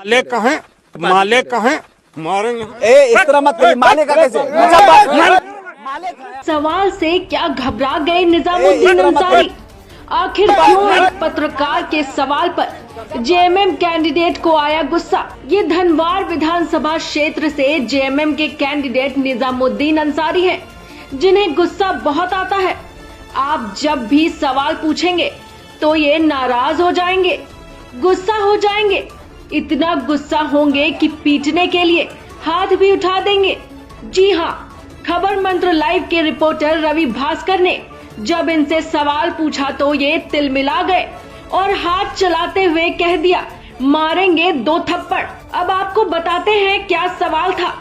मालिक कहें, मालिक कहें, मारेंगे। इस तरह मत कहिए, मालिक का कैसे? सवाल से क्या घबरा गए निजामुद्दीन अंसारी? आखिर क्यों एक पत्रकार के सवाल पर जेएमएम कैंडिडेट को आया गुस्सा? ये धनवार विधानसभा क्षेत्र से जेएमएम के कैंडिडेट निजामुद्दीन अंसारी हैं, जिन्हें गुस्सा बहुत आता है। आप जब भी सवाल पूछेंगे तो ये नाराज हो जाएंगे, गुस्सा हो जाएंगे, इतना गुस्सा होंगे कि पीटने के लिए हाथ भी उठा देंगे। जी हाँ, खबर मंत्र लाइव के रिपोर्टर रवि भास्कर ने जब इनसे सवाल पूछा तो ये तिलमिला गए और हाथ चलाते हुए कह दिया, मारेंगे 2 थप्पड़। अब आपको बताते हैं क्या सवाल था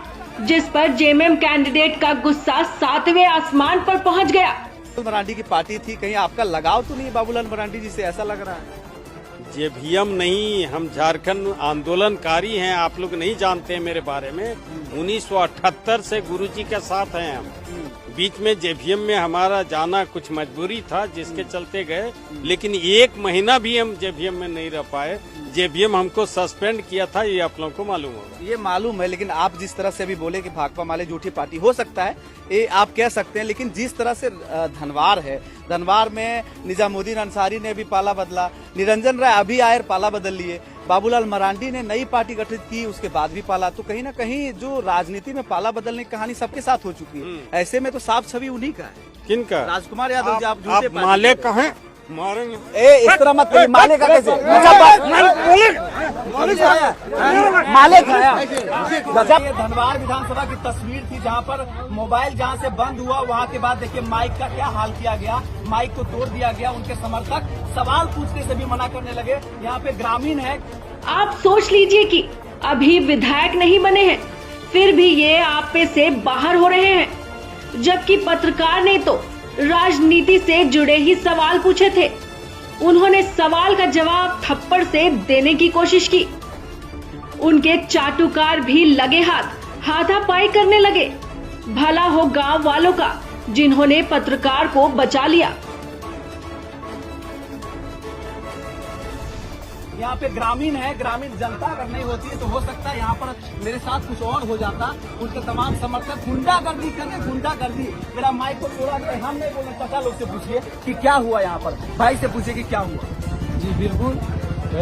जिस पर जेएमएम कैंडिडेट का गुस्सा 7वें आसमान पर पहुंच गया। मरांडी की पार्टी थी, कहीं आपका लगाव तो नहीं बाबूलाल मरांडी जी से, ऐसा लग रहा है? जेवीएम नहीं, हम झारखंड आंदोलनकारी हैं। आप लोग नहीं जानते हैं मेरे बारे में। 1978 से गुरुजी के साथ हैं हम। बीच में जेवीएम में हमारा जाना कुछ मजबूरी था, जिसके चलते गए, लेकिन 1 महीना भी हम जेवीएम में नहीं रह पाए। जेवीएम हमको सस्पेंड किया था, ये आप लोगों को मालूम होगा। ये मालूम है, लेकिन आप जिस तरह से अभी बोले कि भाकपा माले झूठी पार्टी हो सकता है, ये आप कह सकते हैं, लेकिन जिस तरह से धनवार है, धनवार में निजामुद्दीन अंसारी ने भी पाला बदला, निरंजन राय अभी आए पाला बदल लिए, बाबूलाल मरांडी ने नई पार्टी गठित की, उसके बाद भी पाला। तो कहीं ना कहीं जो राजनीति में पाला बदलने की कहानी सबके साथ हो चुकी है। ऐसे में तो साफ छवि उन्हीं का है। किनका? राजकुमार यादव जी। आप मालिक कहें, मारेंगे। इस तरह मत कहिए, मालिक का कैसे? मालिक जब धनवार विधानसभा की तस्वीर थी, जहां पर मोबाइल जहां से बंद हुआ, वहां के बाद देखिए माइक का क्या हाल किया गया, माइक को तोड़ दिया गया। उनके समर्थक सवाल पूछने से भी मना करने लगे। यहाँ पे ग्रामीण है। आप सोच लीजिए कि अभी विधायक नहीं बने हैं, फिर भी ये आप पे से बाहर हो रहे हैं, जबकि पत्रकार ने तो राजनीति से जुड़े ही सवाल पूछे थे। उन्होंने सवाल का जवाब थप्पड़ से देने की कोशिश की। उनके चाटुकार भी लगे हाथापाई करने लगे। भला हो गांव वालों का, जिन्होंने पत्रकार को बचा लिया। यहाँ पे ग्रामीण है, ग्रामीण जनता अगर नहीं होती है तो हो सकता है यहाँ पर मेरे साथ कुछ और हो जाता। उनके तमाम समर्थक गुंडागर्दी करके, गुंडागर्दी। मेरा माइक को तोड़ा गया, हम नहीं बोले। चाचा लोग से पूछिए कि क्या हुआ यहाँ पर, भाई से पूछिए कि क्या हुआ। जी बिल्कुल,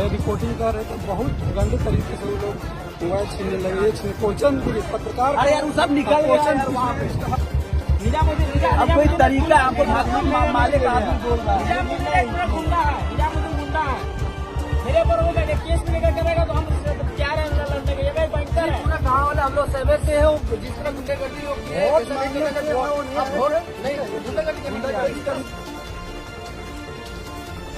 रिपोर्टिंग कर रहे थे, बहुत गंदे तरीके से वो लोग मोबाइल छीनने लगे, क्वेश्चन पत्रकार। अरे यार, वो सब निकल गया वहाँ पे। अब कोई तरीका है आपको मालिक आदमी बोल रहा है। मेरे पर वो केस भी लेकर करेगा तो हम क्या लड़ने के? ये बैंकर है, पूरा गाँव वाले हम लोग सहमत से है। जिस तरह गुंडागर्दी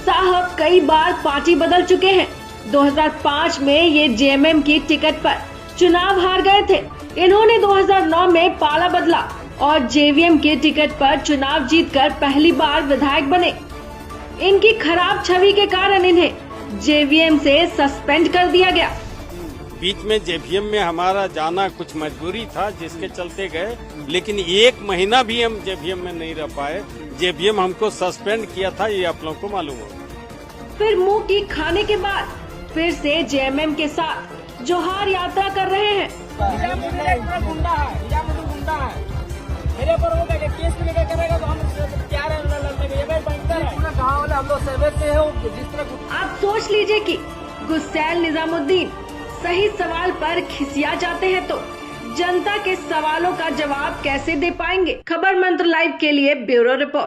साहब कई बार पार्टी बदल चुके हैं। 2005 में ये जेएमएम की टिकट पर चुनाव हार गए थे। इन्होंने 2009 में पाला बदला और जेवीएम की टिकट पर चुनाव जीतकर पहली बार विधायक बने। इनकी खराब छवि के कारण इन्हें जेवीएम से सस्पेंड कर दिया गया। बीच में जेवीएम में हमारा जाना कुछ मजबूरी था, जिसके चलते गए, लेकिन 1 महीना भी हम जेवीएम में नहीं रह पाए। जेवीएम हमको सस्पेंड किया था, ये आप लोगों को मालूम होगा। फिर मुंह की खाने के बाद फिर से जेएमएम के साथ जोहार यात्रा कर रहे हैं। गुंडा है, मेरे पर वो केस भी लेकर करेगा तो हम क्या लड़ने के? ये बैंकर है, पूरा गाँव वाले हम लोग सहमत से है। जिस तरह आप सोच लीजिए कि गुस्सैल निजामुद्दीन सही सवाल पर खिसिया जाते हैं तो जनता के सवालों का जवाब कैसे दे पाएंगे? खबर मंत्र लाइव के लिए ब्यूरो रिपोर्ट।